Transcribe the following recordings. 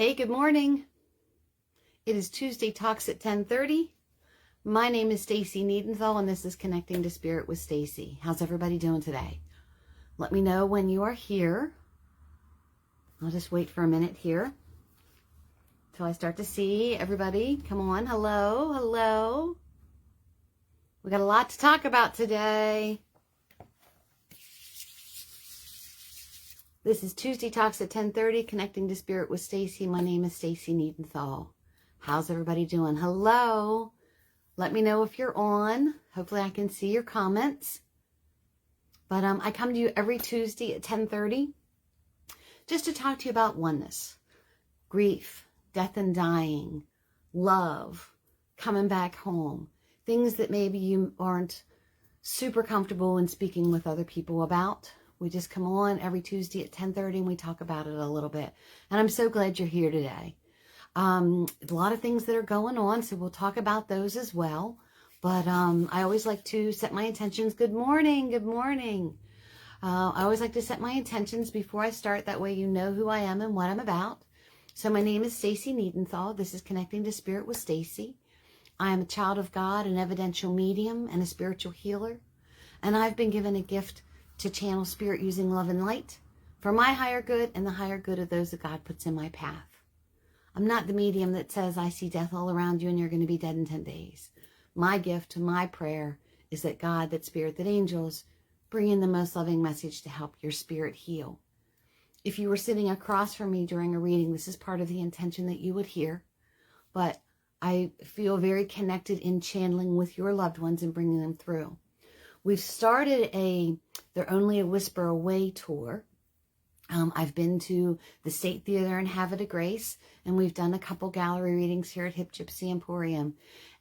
Hey, good morning. It is Tuesday Talks at 10:30. My name is Stacy Niedenthal, and this is Connecting to Spirit with Stacy. How's everybody doing today? Let me know when you are here. I'll just wait for a minute here till I start to see everybody. Come on. Hello. Hello. We got a lot to talk about today. This is Tuesday Talks at 10:30, Connecting to Spirit with Stacy. My name is Stacy Niedenthal. How's everybody doing? Hello. Let me know if you're on. Hopefully I can see your comments. But I come to you every Tuesday at 10:30 just to talk to you about oneness, grief, death and dying, love, coming back home, things that maybe you aren't super comfortable in speaking with other people about. We just come on every Tuesday at 10:30 and we talk about it a little bit. And I'm so glad you're here today. A lot of things that are going on, so we'll talk about those as well. But I always like to set my intentions. Good morning. Good morning. I always like to set my intentions before I start. That way you know who I am and what I'm about. So my name is Stacy Niedenthal. This is Connecting to Spirit with Stacy. I am a child of God, an evidential medium, and a spiritual healer. And I've been given a gift to channel spirit using love and light for my higher good and the higher good of those that God puts in my path. I'm not the medium that says, I see death all around you and you're going to be dead in 10 days. My gift, my prayer is that God, that spirit, that angels bring in the most loving message to help your spirit heal. If you were sitting across from me during a reading, this is part of the intention that you would hear. But I feel very connected in channeling with your loved ones and bringing them through. We've started They're Only a Whisper Away tour. I've been to the State Theater in Havre de Grace, and we've done a couple gallery readings here at Hip Gypsy Emporium.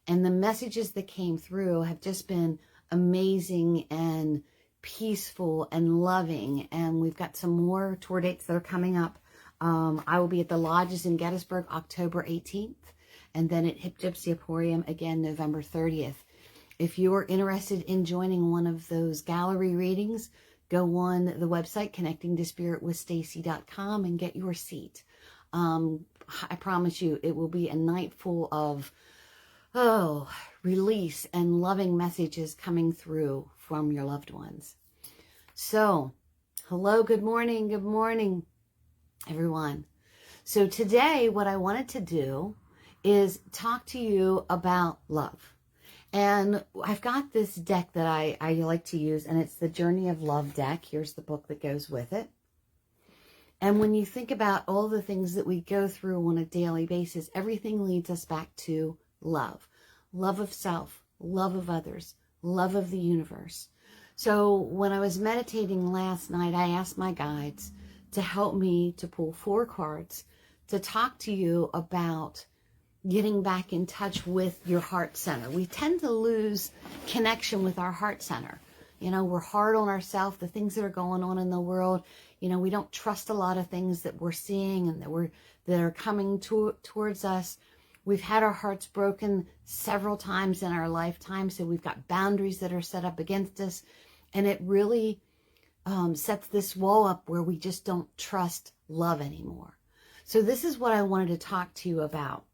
And the messages that came through have just been amazing and peaceful and loving. And we've got some more tour dates that are coming up. I will be at the Lodges in Gettysburg, October 18th, and then at Hip Gypsy Emporium again, November 30th. If you're interested in joining one of those gallery readings, go on the website, connectingtospiritwithstacy.com, and get your seat. I promise you, it will be a night full of, release and loving messages coming through from your loved ones. So, hello, good morning, everyone. So today, what I wanted to do is talk to you about love. And I've got this deck that I like to use, and it's the Journey of Love deck. Here's the book that goes with it. And when you think about all the things that we go through on a daily basis, everything leads us back to love. Love of self, love of others, love of the universe. So when I was meditating last night, I asked my guides to help me to pull 4 cards to talk to you about getting back in touch with your heart center. We tend to lose connection with our heart center. You know, we're hard on ourselves, the things that are going on in the world. You know, we don't trust a lot of things that we're seeing and that are coming towards us. We've had our hearts broken several times in our lifetime, so we've got boundaries that are set up against us, and it really sets this wall up where we just don't trust love anymore. So this is what I wanted to talk to you about.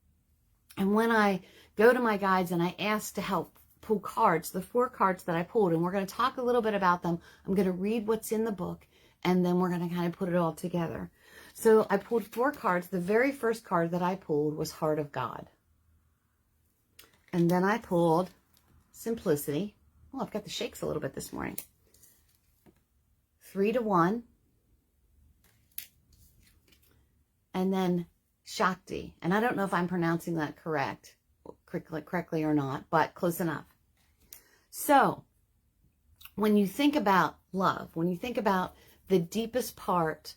And when I go to my guides and I ask to help pull cards, the 4 cards that I pulled, and we're going to talk a little bit about them. I'm going to read what's in the book, and then we're going to kind of put it all together. So I pulled 4 cards. The very first card that I pulled was Heart of God. And then I pulled Simplicity. Oh, I've got the shakes a little bit this morning. 3 to 1. And then Shakti, and I don't know if I'm pronouncing that correctly or not, but close enough. So, when you think about love, when you think about the deepest part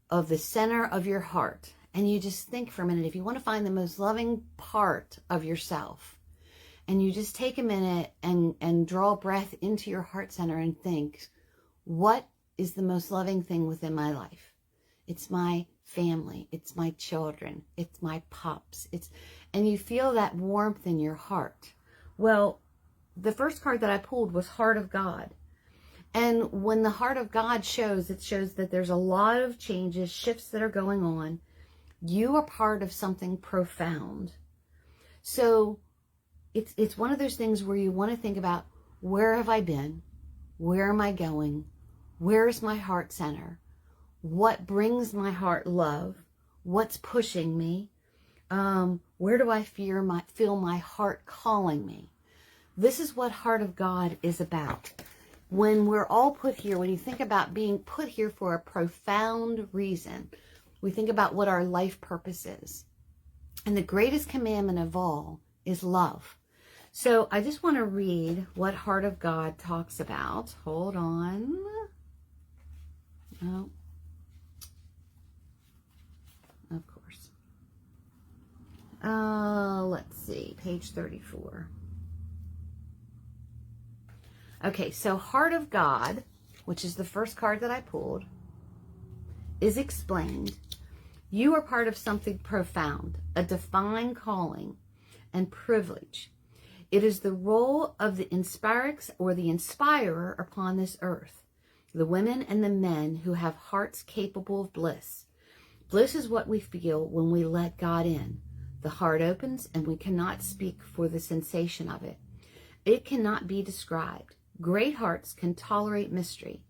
of the center of your heart, and you just think for a minute, if you want to find the most loving part of yourself, and you just take a minute and draw a breath into your heart center and think, what is the most loving thing within my life? It's my family, it's my children, it's my pups, and you feel that warmth in your heart. Well, the first card that I pulled was Heart of God. And when the Heart of God shows, it shows that there's a lot of changes, shifts that are going on. You are part of something profound. So it's one of those things where you want to think about, where have I been? Where am I going? Where is my heart center? What brings my heart love? What's pushing me? Where do I feel my heart calling me? This is what Heart of God is about. When we're all put here, when you think about being put here for a profound reason, we think about what our life purpose is. And the greatest commandment of all is love. So I just want to read what Heart of God talks about. Hold on. Oh, of course. Let's see, page 34. Okay, so Heart of God, which is the first card that I pulled, is explained. You are part of something profound, a divine calling and privilege. It is the role of the inspirix or the inspirer upon this earth, the women and the men who have hearts capable of bliss. Bliss is what we feel when we let God in. The heart opens and we cannot speak for the sensation of it. It cannot be described. Great hearts can tolerate mystery.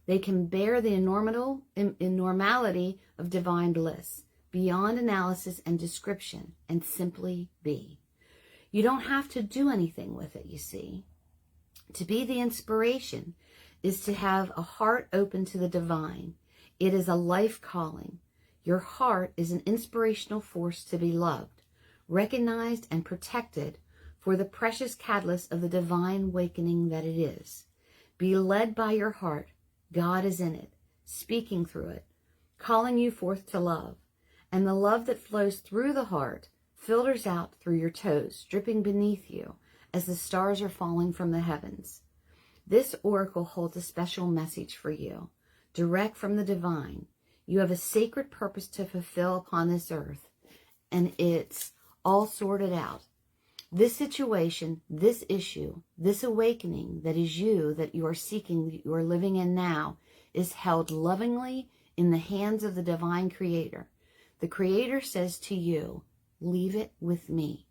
They can bear the enormality of divine bliss, beyond analysis and description, and simply be. You don't have to do anything with it, you see. To be the inspiration is to have a heart open to the divine. It is a life calling. Your heart is an inspirational force to be loved, recognized, and protected for the precious catalyst of the divine awakening that it is. Be led by your heart. God is in it, speaking through it, calling you forth to love. And the love that flows through the heart filters out through your toes, dripping beneath you as the stars are falling from the heavens. This oracle holds a special message for you, direct from the divine. You have a sacred purpose to fulfill upon this earth, and it's all sorted out. This situation, this issue, this awakening that is you, that you are seeking, that you are living in now, is held lovingly in the hands of the divine creator. The creator says to you, leave it with me.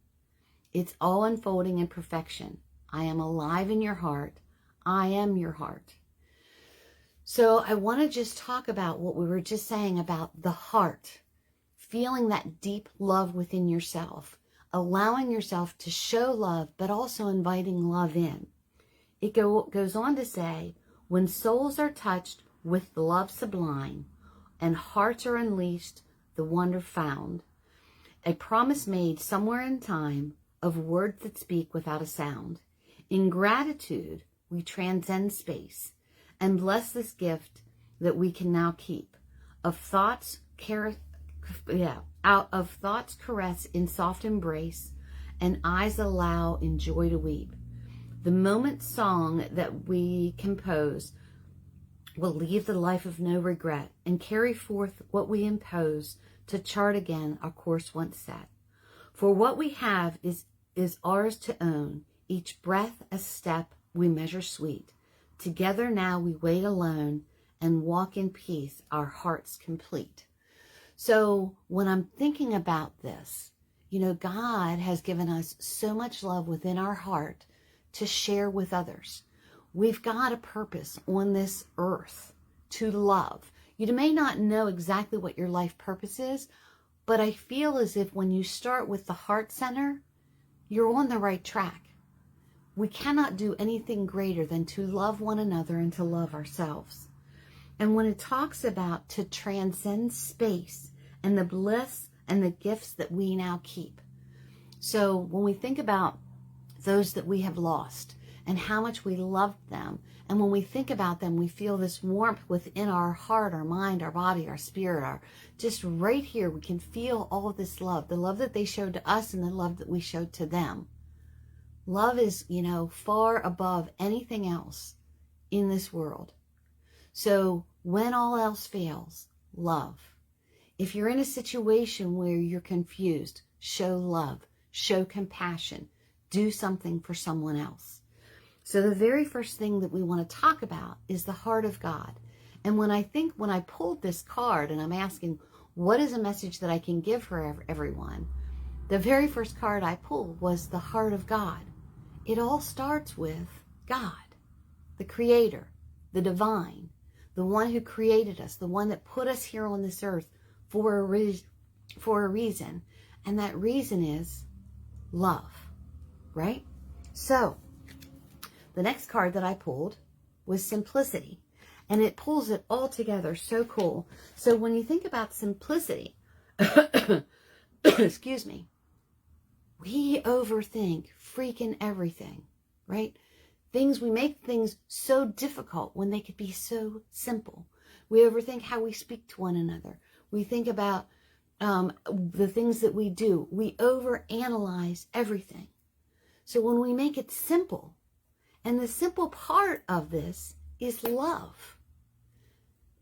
It's all unfolding in perfection. I am alive in your heart. I am your heart. So I want to just talk about what we were just saying about the heart, feeling that deep love within yourself, allowing yourself to show love, but also inviting love in. It goes on to say, when souls are touched with love sublime and hearts are unleashed, the wonder found, a promise made somewhere in time of words that speak without a sound. In gratitude, we transcend space and bless this gift that we can now keep of thoughts out of thoughts caress in soft embrace, and eyes allow in joy to weep. The moment song that we compose will leave the life of no regret and carry forth what we impose to chart again our course once set. For what we have is ours to own, each breath a step we measure sweet. Together now we wait alone and walk in peace, our hearts complete. So when I'm thinking about this, God has given us so much love within our heart to share with others. We've got a purpose on this earth to love. You may not know exactly what your life purpose is, but I feel as if when you start with the heart center, you're on the right track. We cannot do anything greater than to love one another and to love ourselves. And when it talks about to transcend space and the bliss and the gifts that we now keep. So when we think about those that we have lost and how much we loved them, and when we think about them, we feel this warmth within our heart, our mind, our body, our spirit, just right here, we can feel all of this love, the love that they showed to us and the love that we showed to them. Love is, far above anything else in this world. So when all else fails, love. If you're in a situation where you're confused, show love, show compassion, do something for someone else. So the very first thing that we want to talk about is the heart of God. And when I pulled this card and I'm asking, What is a message that I can give for everyone? The very first card I pulled was the heart of God. It all starts with God, the creator, the divine, the one who created us, the one that put us here on this earth for a reason. And that reason is love, right? So the next card that I pulled was simplicity, and it pulls it all together. So cool. So when you think about simplicity, excuse me, we overthink freaking everything, right? We make things so difficult when they could be so simple. We overthink how we speak to one another. We think about the things that we do. We overanalyze everything. So when we make it simple, and the simple part of this is love.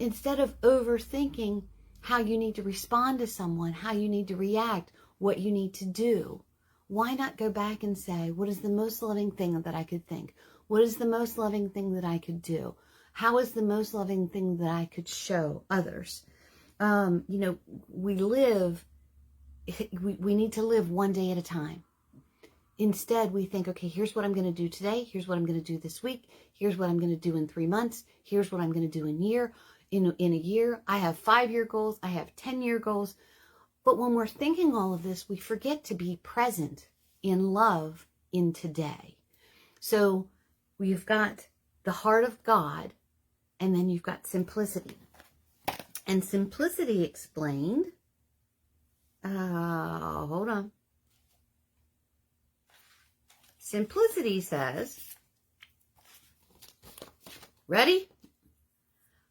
Instead of overthinking how you need to respond to someone, how you need to react, what you need to do, why not go back and say, what is the most loving thing that I could think? What is the most loving thing that I could do? How is the most loving thing that I could show others? We need to live one day at a time. Instead, we think, okay, here's what I'm going to do today. Here's what I'm going to do this week. Here's what I'm going to do in 3 months. Here's what I'm going to do in a year. I have 5-year goals. I have 10-year goals. But when we're thinking all of this, we forget to be present in love in today. So we've got the heart of God, and then you've got simplicity. And simplicity explained, hold on. Simplicity says, ready?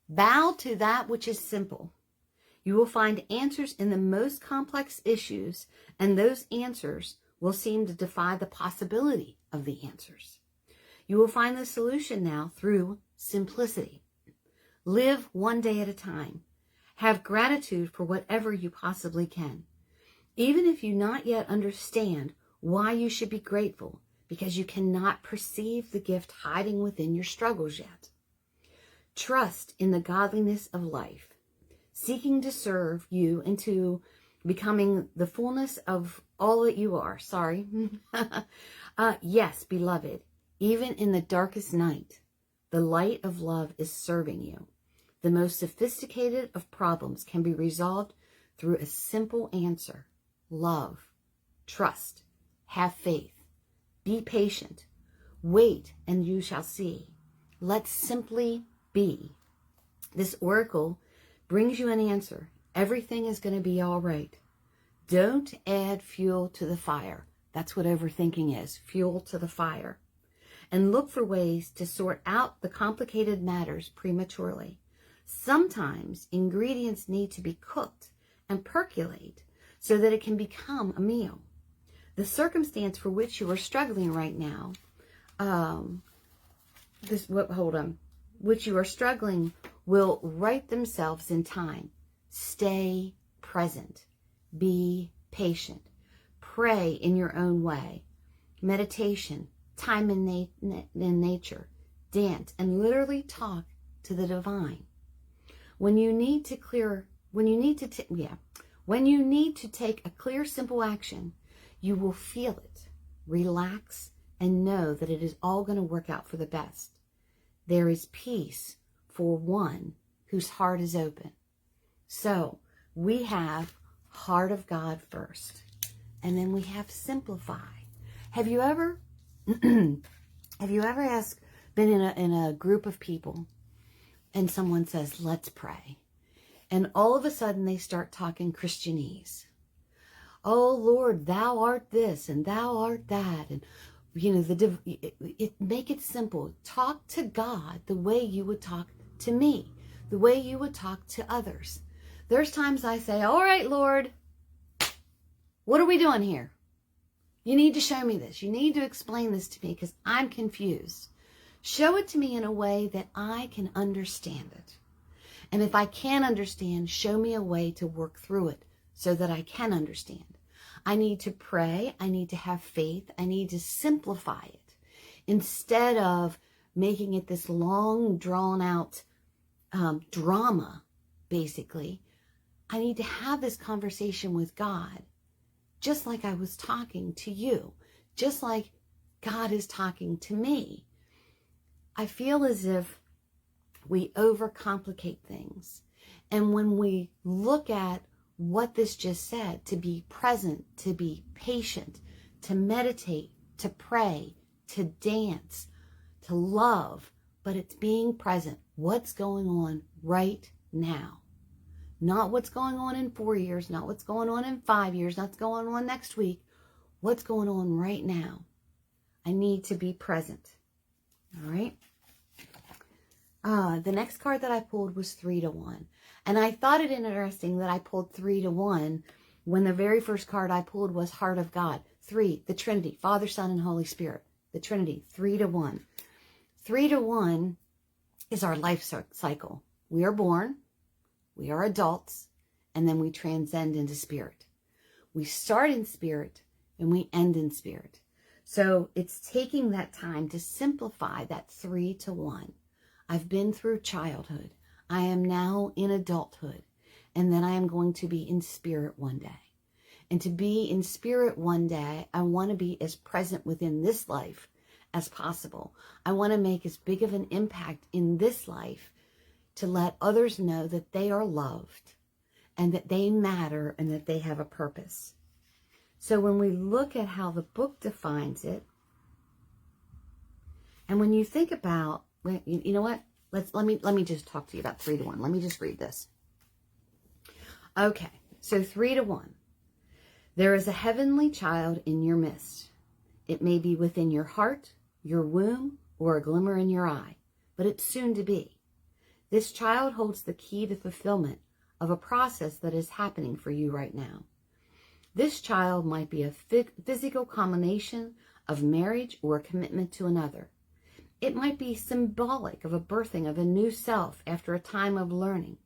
Bow to that which is simple. You will find answers in the most complex issues, and those answers will seem to defy the possibility of the answers. You will find the solution now through simplicity. Live one day at a time. Have gratitude for whatever you possibly can. Even if you not yet understand why you should be grateful, because you cannot perceive the gift hiding within your struggles yet. Trust in the godliness of life, seeking to serve you into becoming the fullness of all that you are. Yes, beloved, even in the darkest night, the light of love is serving you. The most sophisticated of problems can be resolved through a simple answer. Love, trust, have faith, be patient, wait, and you shall see. Let's simply be. This oracle brings you an answer. Everything is going to be all right. Don't add fuel to the fire. That's what overthinking is, fuel to the fire. And look for ways to sort out the complicated matters prematurely. Sometimes ingredients need to be cooked and percolate so that it can become a meal. The circumstance for which you are struggling right now, which you are struggling will right themselves in time. Stay present. Be patient. Pray in your own way. Meditation, time in nature, dance, and literally talk to the divine. When you need to take a clear, simple action, you will feel it, relax, and know that it is all going to work out for the best. There is peace for one whose heart is open. So we have heart of God first, and then we have simplify. Have you ever been in a group of people and someone says, let's pray, and all of a sudden they start talking Christianese? Oh Lord, thou art this and thou art that, and make it simple. Talk to God the way you would talk to me, the way you would talk to others. There's times I say, all right, Lord, what are we doing here? You need to show me this. You need to explain this to me because I'm confused. Show it to me in a way that I can understand it. And if I can't understand, show me a way to work through it so that I can understand. I need to pray. I need to have faith. I need to simplify it instead of making it this long, drawn out drama, basically. I need to have this conversation with God, just like I was talking to you, just like God is talking to me. I feel as if we overcomplicate things. And when we look at what this just said, to be present, to be patient, to meditate, to pray, to dance, to love, but it's being present. What's going on right now? Not what's going on in 4 years, not what's going on in 5 years, not what's going on next week. What's going on right now? I need to be present. All right. The next card that I pulled was 3 to 1. And I thought it interesting that I pulled 3 to 1 when the very first card I pulled was Heart of God. 3, the Trinity, Father, Son, and Holy Spirit. The Trinity, 3 to 1. 3 to 1 is our life cycle. We are born, we are adults, and then we transcend into spirit. We start in spirit and we end in spirit. So it's taking that time to simplify that 3 to 1. I've been through childhood. I am now in adulthood. And then I am going to be in spirit one day. And to be in spirit one day, I want to be as present within this life as possible. I want to make as big of an impact in this life to let others know that they are loved and that they matter and that they have a purpose. So when we look at how the book defines it, and when you think about, you know what? Let me just talk to you about 3 to 1. Let me just read this. Okay, so 3 to 1. There is a heavenly child in your midst. It may be within your heart, your womb, or a glimmer in your eye, but it's soon to be. This child holds the key to fulfillment of a process that is happening for you right now. This child might be a physical combination of marriage or a commitment to another. It might be symbolic of a birthing of a new self after a time of learning,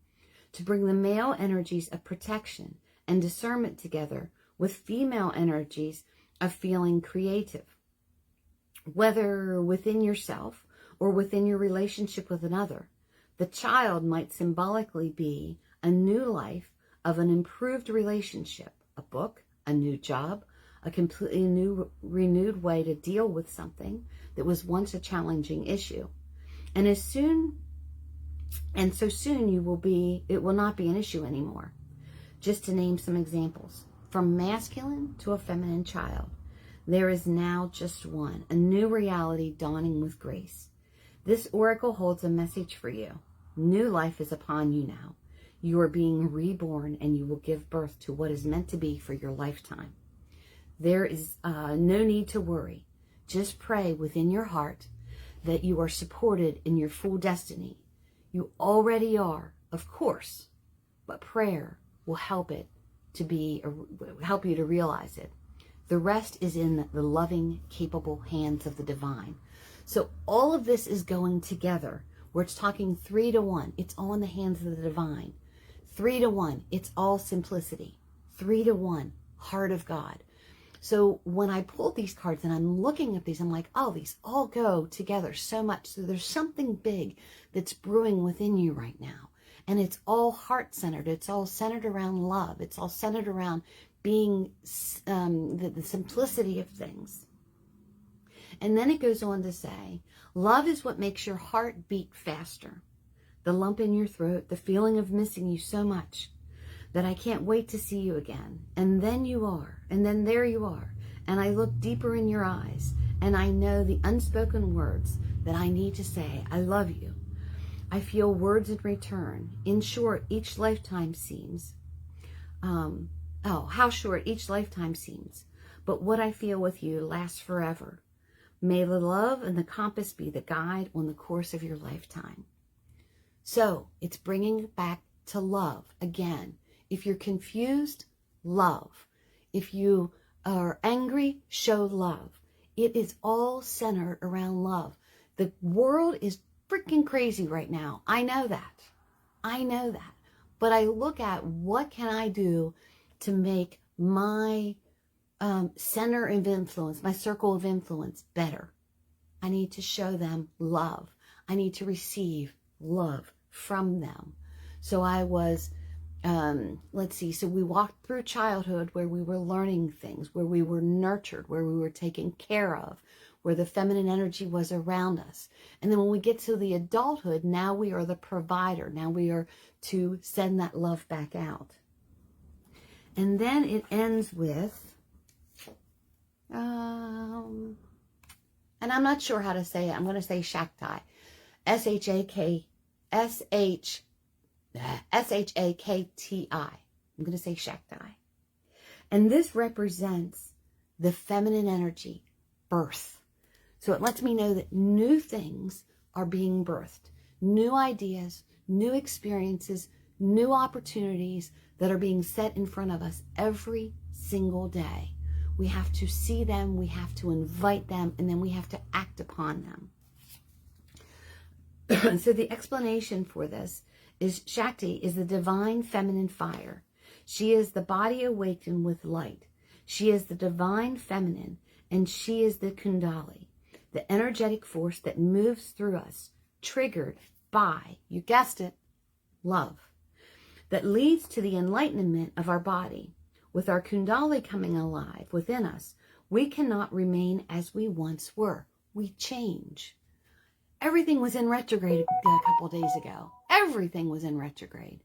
to bring the male energies of protection and discernment together with female energies of feeling creative. Whether within yourself or within your relationship with another, the child might symbolically be a new life of an improved relationship, a book, a new job, a completely new, renewed way to deal with something that was once a challenging issue. And so soon it will not be an issue anymore. Just to name some examples, from masculine to a feminine child, there is now just one, a new reality dawning with grace. This oracle holds a message for you. New life is upon you now. You are being reborn and you will give birth to what is meant to be for your lifetime. There is no need to worry. Just pray within your heart that you are supported in your full destiny. You already are, of course, but prayer will help you to realize it. The rest is in the loving, capable hands of the divine. So all of this is going together, where it's talking 3 to 1. It's all in the hands of the divine. 3 to 1. It's all simplicity. 3 to 1. Heart of God. So when I pulled these cards and I'm looking at these, I'm like, oh, these all go together so much. So there's something big that's brewing within you right now. And it's all heart-centered. It's all centered around love. It's all centered around being the simplicity of things. And then it goes on to say, love is what makes your heart beat faster. The lump in your throat, the feeling of missing you so much that I can't wait to see you again. And then you are, and then there you are. And I look deeper in your eyes, and I know the unspoken words that I need to say. I love you. I feel words in return. In short, each lifetime seems, how short each lifetime seems. But what I feel with you lasts forever. May the love and the compass be the guide on the course of your lifetime. So it's bringing it back to love again. If you're confused, love. If you are angry, show love. It is all centered around love. The world is freaking crazy right now. I know that. I know that. But I look at what can I do to make my center of influence, my circle of influence better. I need to show them love. I need to receive love from them. So I was let's see, so we walked through childhood where we were learning things, where we were nurtured, where we were taken care of, where the feminine energy was around us. And then when we get to the adulthood, now we are the provider. Now we are to send that love back out. And then it ends with, and I'm not sure how to say it. I'm going to say Shakti. S-H-A-K-T-I. I'm going to say Shakti. And this represents the feminine energy, birth. So it lets me know that new things are being birthed. New ideas, new experiences, new opportunities that are being set in front of us every single day. We have to see them, we have to invite them, and then we have to act upon them. So the explanation for this is Shakti is the divine feminine fire. She is the body awakened with light. She is the divine feminine, and she is the Kundali, the energetic force that moves through us, triggered by, you guessed it, love, that leads to the enlightenment of our body. With our Kundali coming alive within us, we cannot remain as we once were. We change. Everything was in retrograde a couple of days ago. Everything was in retrograde.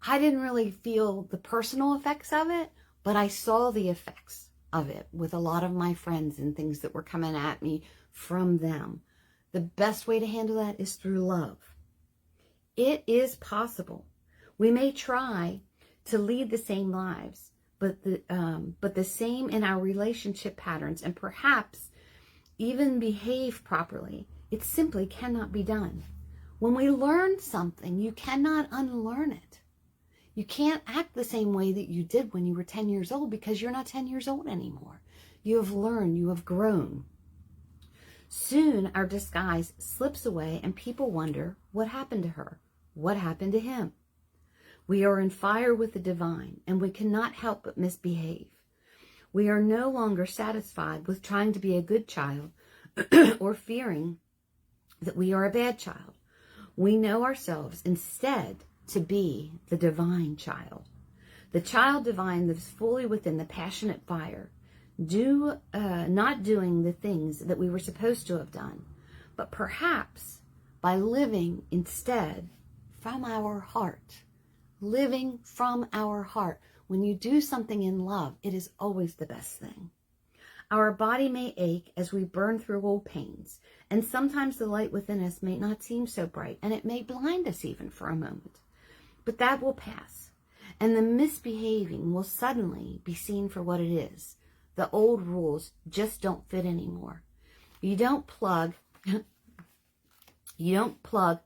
I didn't really feel the personal effects of it, but I saw the effects of it with a lot of my friends and things that were coming at me from them. The best way to handle that is through love. It is possible. We may try to lead the same lives, but the same in our relationship patterns, and perhaps even behave properly. It simply cannot be done. When we learn something, you cannot unlearn it. You can't act the same way that you did when you were 10 years old because you're not 10 years old anymore. You have learned, you have grown. Soon our disguise slips away and people wonder what happened to her, what happened to him. We are in fire with the divine and we cannot help but misbehave. We are no longer satisfied with trying to be a good child or fearing that we are a bad child. We know ourselves instead to be the divine child. The child divine lives fully within the passionate fire, not doing the things that we were supposed to have done, but perhaps by living instead from our heart. Living from our heart. When you do something in love, it is always the best thing. Our body may ache as we burn through old pains, and sometimes the light within us may not seem so bright, and it may blind us even for a moment. But that will pass, and the misbehaving will suddenly be seen for what it is. The old rules just don't fit anymore. You don't plug a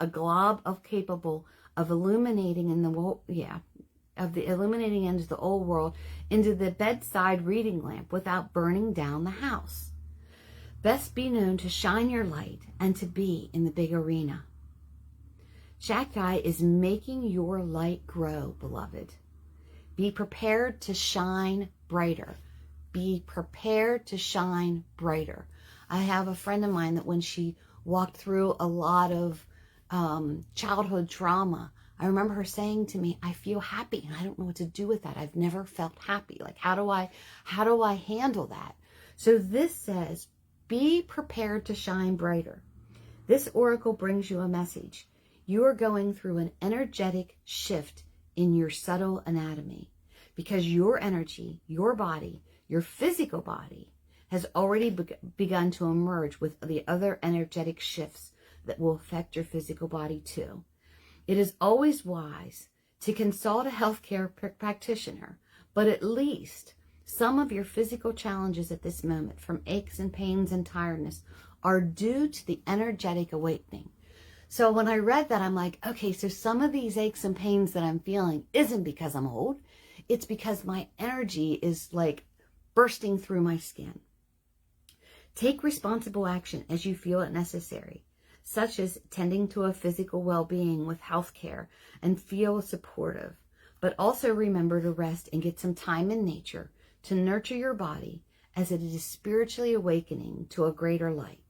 glob of capable of illuminating in the world, illuminating into the old world into the bedside reading lamp without burning down the house. Best be known to shine your light and to be in the big arena. Shakti is making your light grow, beloved. Be prepared to shine brighter. Be prepared to shine brighter. I have a friend of mine that when she walked through a lot of childhood trauma, I remember her saying to me, I feel happy and I don't know what to do with that. I've never felt happy. Like, how do I handle that? So this says, be prepared to shine brighter. This oracle brings you a message. You are going through an energetic shift in your subtle anatomy because your energy, your body, your physical body has already begun to emerge with the other energetic shifts that will affect your physical body too. It is always wise to consult a healthcare practitioner, but at least some of your physical challenges at this moment, from aches and pains and tiredness, are due to the energetic awakening. So when I read that, I'm like, okay, so some of these aches and pains that I'm feeling isn't because I'm old. It's because my energy is like bursting through my skin. Take responsible action as you feel it necessary, such as tending to a physical well-being with health care and feel supportive. But also remember to rest and get some time in nature to nurture your body as it is spiritually awakening to a greater light.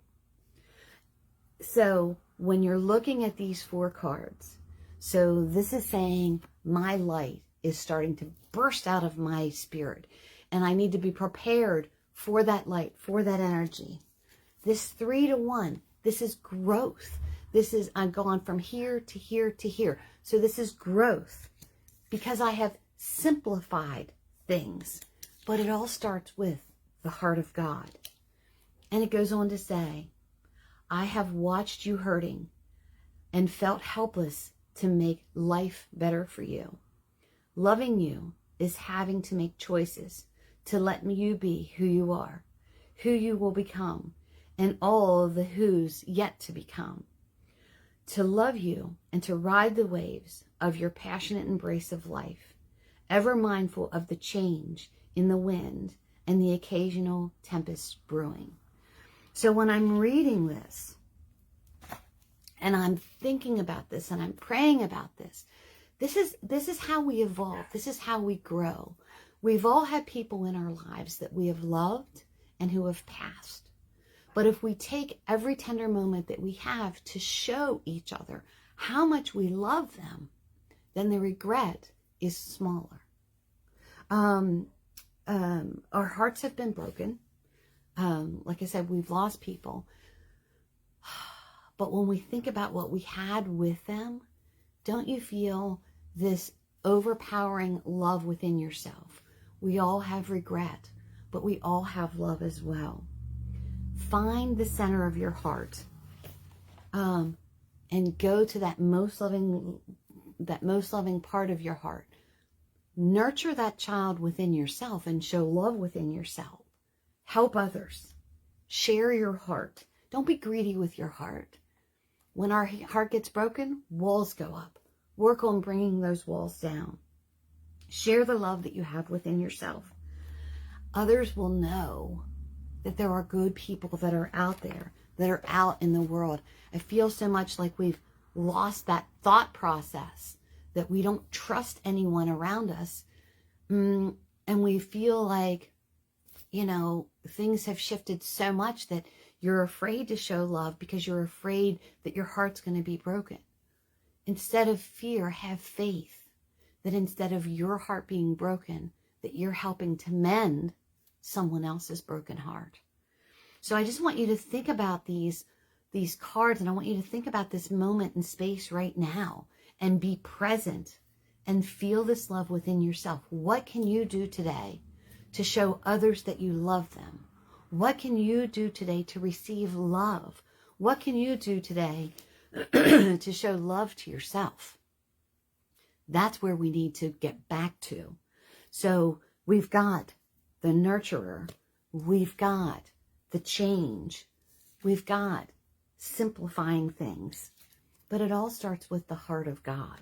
So when you're looking at these 4 cards, So this is saying my light is starting to burst out of my spirit, and I need to be prepared for that light, for that energy. This 3 to 1, this is growth. This is, I'm going from here to here to here. So this is growth because I have simplified things. But it all starts with the heart of God. And it goes on to say, I have watched you hurting and felt helpless to make life better for you. Loving you is having to make choices to let you be who you are, who you will become, and all of the who's yet to become. To love you and to ride the waves of your passionate embrace of life, ever mindful of the change in the wind and the occasional tempest brewing. So when I'm reading this, and I'm thinking about this, and I'm praying about this, this is how we evolve. This is how we grow. We've all had people in our lives that we have loved and who have passed. But if we take every tender moment that we have to show each other how much we love them, then the regret is smaller. Our hearts have been broken. Like I said, we've lost people. But when we think about what we had with them, don't you feel this overpowering love within yourself? We all have regret, but we all have love as well. Find the center of your heart, and go to that most loving part of your heart. Nurture that child within yourself and show love within yourself. Help others. Share your heart. Don't be greedy with your heart. When our heart gets broken, walls go up. Work on bringing those walls down. Share the love that you have within yourself. Others will know that there are good people that are out there, that are out in the world. I feel so much like we've lost that thought process, that we don't trust anyone around us. And we feel like, things have shifted so much that you're afraid to show love because you're afraid that your heart's going to be broken. Instead of fear, have faith that instead of your heart being broken, that you're helping to mend someone else's broken heart. So I just want you to think about these cards, and I want you to think about this moment in space right now and be present and feel this love within yourself. What can you do today to show others that you love them? What can you do today to receive love? What can you do today to show love to yourself? That's where we need to get back to. So we've got the nurturer. We've got the change. We've got simplifying things. But it all starts with the heart of God.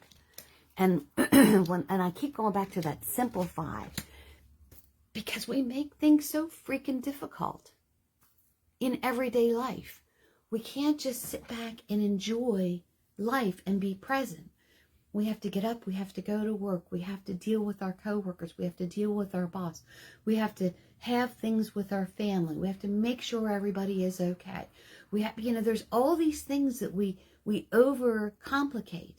And and I keep going back to that simplify, because we make things so freaking difficult in everyday life. We can't just sit back and enjoy life and be present. We have to get up. We have to go to work. We have to deal with our coworkers. We have to deal with our boss. We have to have things with our family. We have to make sure everybody is okay. We have, there's all these things that we overcomplicate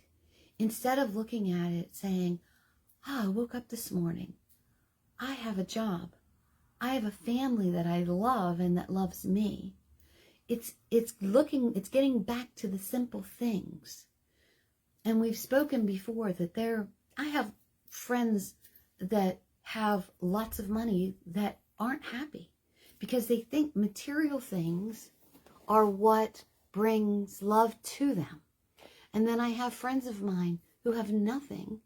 instead of looking at it saying, I woke up this morning. I have a job. I have a family that I love and that loves me. It's getting back to the simple things. And we've spoken before that I have friends that have lots of money that aren't happy because they think material things are what brings love to them. And then I have friends of mine who have nothing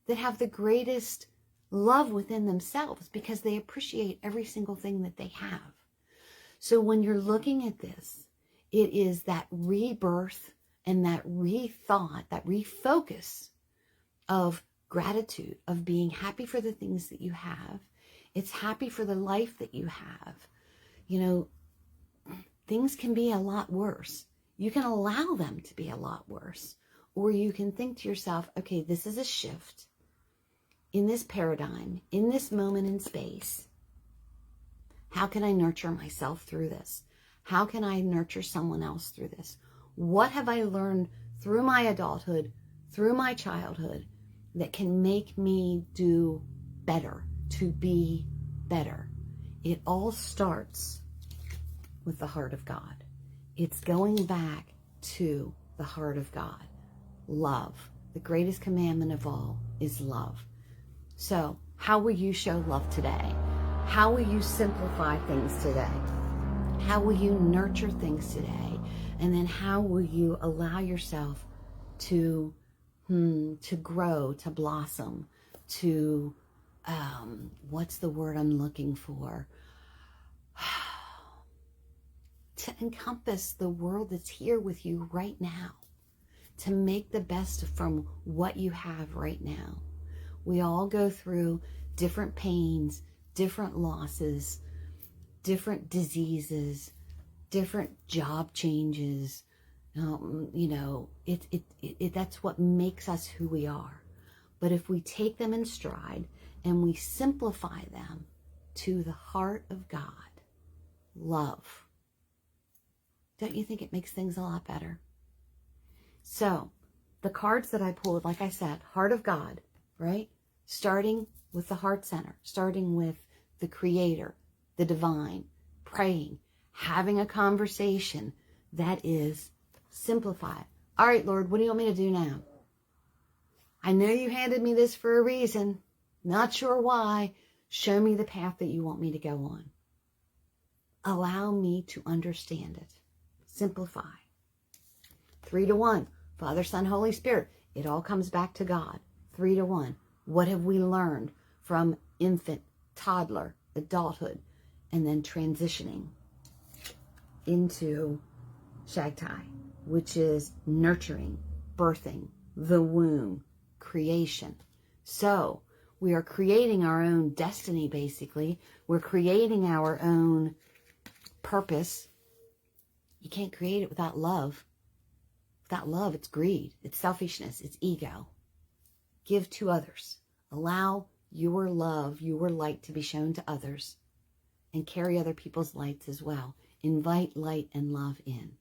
that have the greatest love within themselves because they appreciate every single thing that they have. So when you're looking at this, it is that rebirth and that rethought, that refocus of gratitude, of being happy for the things that you have. It's happy for the life that you have. Things can be a lot worse. You can allow them to be a lot worse. Or you can think to yourself, okay, this is a shift in this paradigm, in this moment in space. How can I nurture myself through this? How can I nurture someone else through this? What have I learned through my adulthood, through my childhood that can make me do better, to be better. It all starts with the heart of God. It's going back to the heart of God. Love. The greatest commandment of all is love. So, how will you show love today? How will you simplify things today? How will you nurture things today? And then how will you allow yourself to grow, to blossom, to, what's the word I'm looking for? To encompass the world that's here with you right now. To make the best from what you have right now. We all go through different pains, different losses, different diseases, different job changes. That's what makes us who we are. But if we take them in stride and we simplify them to the heart of God, love, don't you think it makes things a lot better? So, the cards that I pulled, like I said, heart of God, right? Starting with the heart center, starting with the creator, the divine, praying, having a conversation that is simplified. All right, Lord, what do you want me to do now? I know you handed me this for a reason. Not sure why. Show me the path that you want me to go on. Allow me to understand it. Simplify. 3 to 1. Father, Son, Holy Spirit. It all comes back to God. 3 to 1. What have we learned from infant, toddler, adulthood, and then transitioning into Shagtai, which is nurturing, birthing, the womb, creation. So we are creating our own destiny, basically. We're creating our own purpose. You can't create it without love. Without love, it's greed, it's selfishness, it's ego. Give to others. Allow your love, your light to be shown to others, and carry other people's lights as well. Invite light and love in.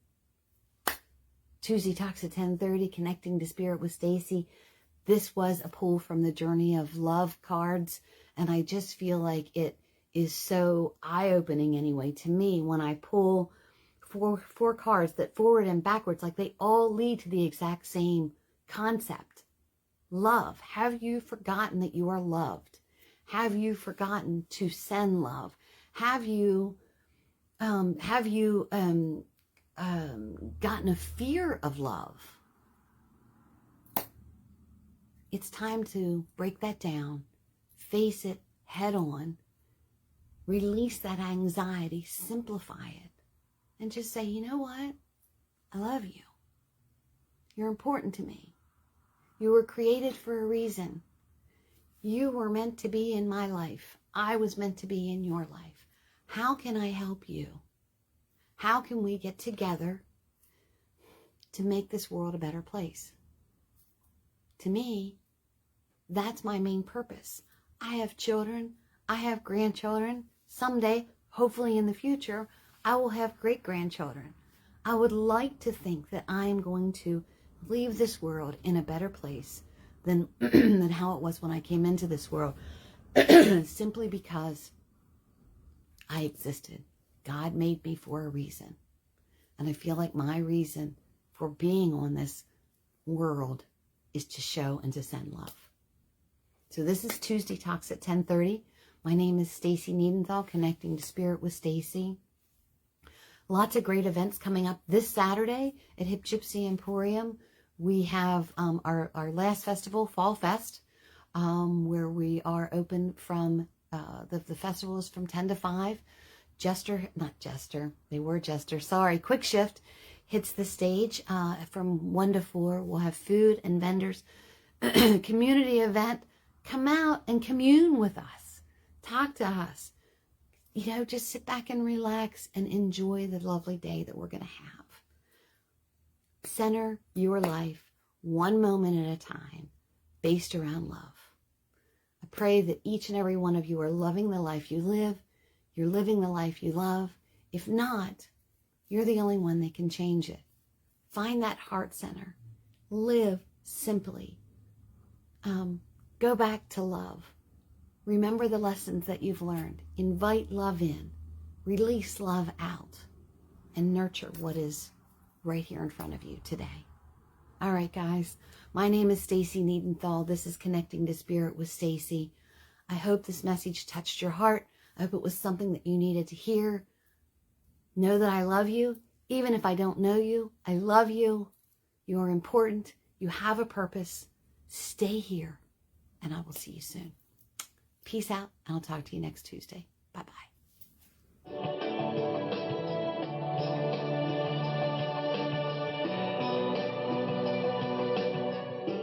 Tuesday Talks at 10:30, Connecting to Spirit with Stacy. This was a pull from the Journey of Love cards, and I just feel like it is so eye-opening anyway to me when I pull four cards that forward and backwards, like they all lead to the exact same concept. Love. Have you forgotten that you are loved? Have you forgotten to send love? Have you gotten a fear of love? It's time to break that down, face it head on, release that anxiety, simplify it, and just say, you know what? I love you. You're important to me. You were created for a reason. You were meant to be in my life. I was meant to be in your life. How can I help you? How can we get together to make this world a better place? To me, that's my main purpose. I have children. I have grandchildren. Someday, hopefully in the future, I will have great-grandchildren. I would like to think that I am going to leave this world in a better place than, than how it was when I came into this world, simply because I existed. God made me for a reason. And I feel like my reason for being on this world is to show and to send love. So this is Tuesday Talks at 10:30. My name is Stacy Niedenthal, Connecting to Spirit with Stacy. Lots of great events coming up this Saturday at Hip Gypsy Emporium. We have our last festival, Fall Fest, where we are open from, the festival is from 10 to 5. Quick Shift hits the stage from 1 to 4. We'll have food and vendors. Community event. Come out and commune with us. Talk to us. You know, just sit back and relax and enjoy the lovely day that we're going to have. Center your life one moment at a time, based around love. I pray that each and every one of you are loving the life you live. You're living the life you love. If not, you're the only one that can change it. Find that heart center. Live simply go back to love. Remember the lessons that you've learned. Invite love in. Release love out. And nurture what is right here in front of you today. All right, guys. My name is Stacy Niedenthal. This is Connecting to Spirit with Stacy. I hope this message touched your heart. I hope it was something that you needed to hear. Know that I love you. Even if I don't know you, I love you. You are important. You have a purpose. Stay here, and I will see you soon. Peace out, and I'll talk to you next Tuesday. Bye-bye.